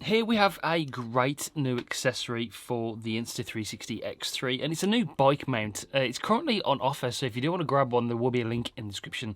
Here we have a great new accessory for the Insta360 X3, and it's a new bike mount. It's currently on offer, so if you do want to grab one, there will be a link in the description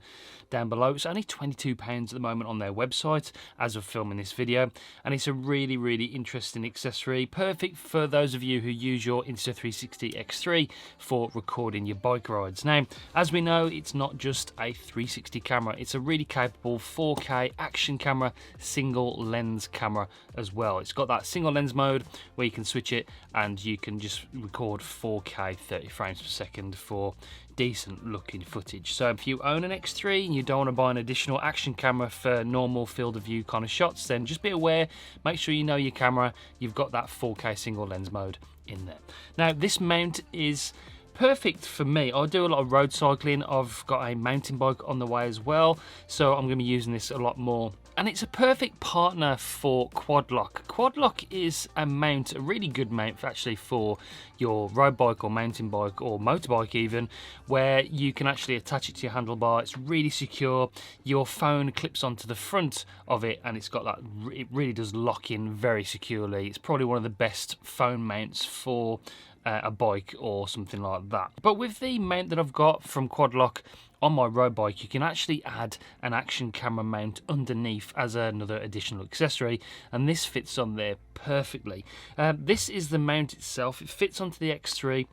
down below. It's only £22 at the moment on their website as of filming this video, and it's a really interesting accessory, perfect for those of you who use your Insta360 X3 for recording your bike rides. Now, as we know, it's not just a 360 camera, it's a really capable 4K action camera, single lens camera as well. It's got that single lens mode where you can switch it and you can just record 4K 30 frames per second for decent looking footage. So if you own an X3 and you don't want to buy an additional action camera for normal field of view kind of shots, then just be aware, make sure you know your camera, you've got that 4K single lens mode in there. Now this mount is perfect for me. I do a lot of road cycling. I've got a mountain bike on the way as well, so I'm going to be using this a lot more. And it's a perfect partner for QuadLock. QuadLock is a mount, a really good mount actually for your road bike or mountain bike or motorbike even, where you can actually attach it to your handlebar. It's really secure. Your phone clips onto the front of it and it's got that, it really does lock in very securely. It's probably one of the best phone mounts for a bike or something like that. But with the mount that I've got from QuadLock on my road bike, you can actually add an action camera mount underneath as another additional accessory, and this fits on there perfectly. This is the mount itself. It fits onto the X3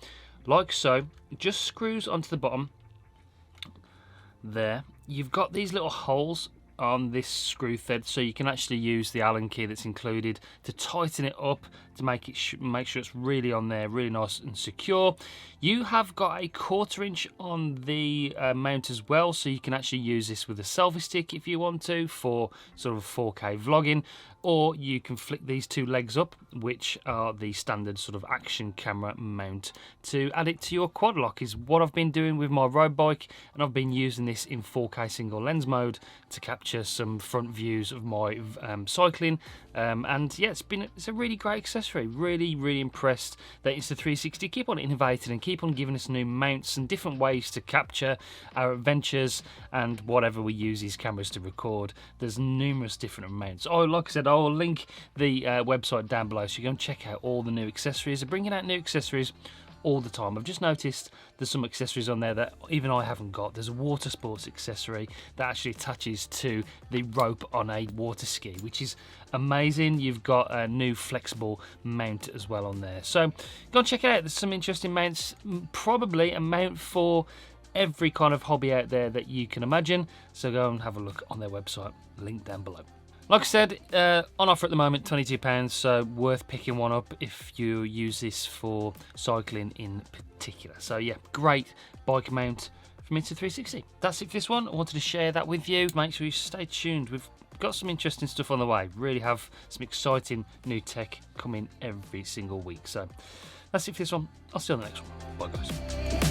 like so. It just screws onto the bottom there. You've got these little holes on this screw thread, so you can actually use the Allen key that's included to tighten it up to make it make sure it's really on there, really nice and secure. You have got a 1/4 inch on the mount as well, so you can actually use this with a selfie stick if you want to for sort of 4K vlogging, or you can flick these two legs up, which are the standard sort of action camera mount, to add it to your QuadLock. Is what I've been doing with my road bike, and I've been using this in 4K single lens mode to capture some front views of my cycling, and yeah, it's a really great accessory. Really impressed that Insta360 keep on innovating and keep on giving us new mounts and different ways to capture our adventures and whatever we use these cameras to record. There's numerous different mounts. Oh, like I said, I'll link the website down below so you go and check out all the new accessories. They're bringing out new accessories all the time. I've just noticed there's some accessories on there that even I haven't got. There's a water sports accessory that actually attaches to the rope on a water ski, which is amazing. You've got a new flexible mount as well on there, so go and check it out. There's some interesting mounts, probably a mount for every kind of hobby out there that you can imagine, so go and have a look on their website, link down below. Like I said, on offer at the moment, £22, so worth picking one up if you use this for cycling in particular. So yeah, great bike mount from Insta360. That's it for this one. I wanted to share that with you. Make sure you stay tuned. We've got some interesting stuff on the way. Really have some exciting new tech coming every single week. So that's it for this one. I'll see you on the next one. Bye guys.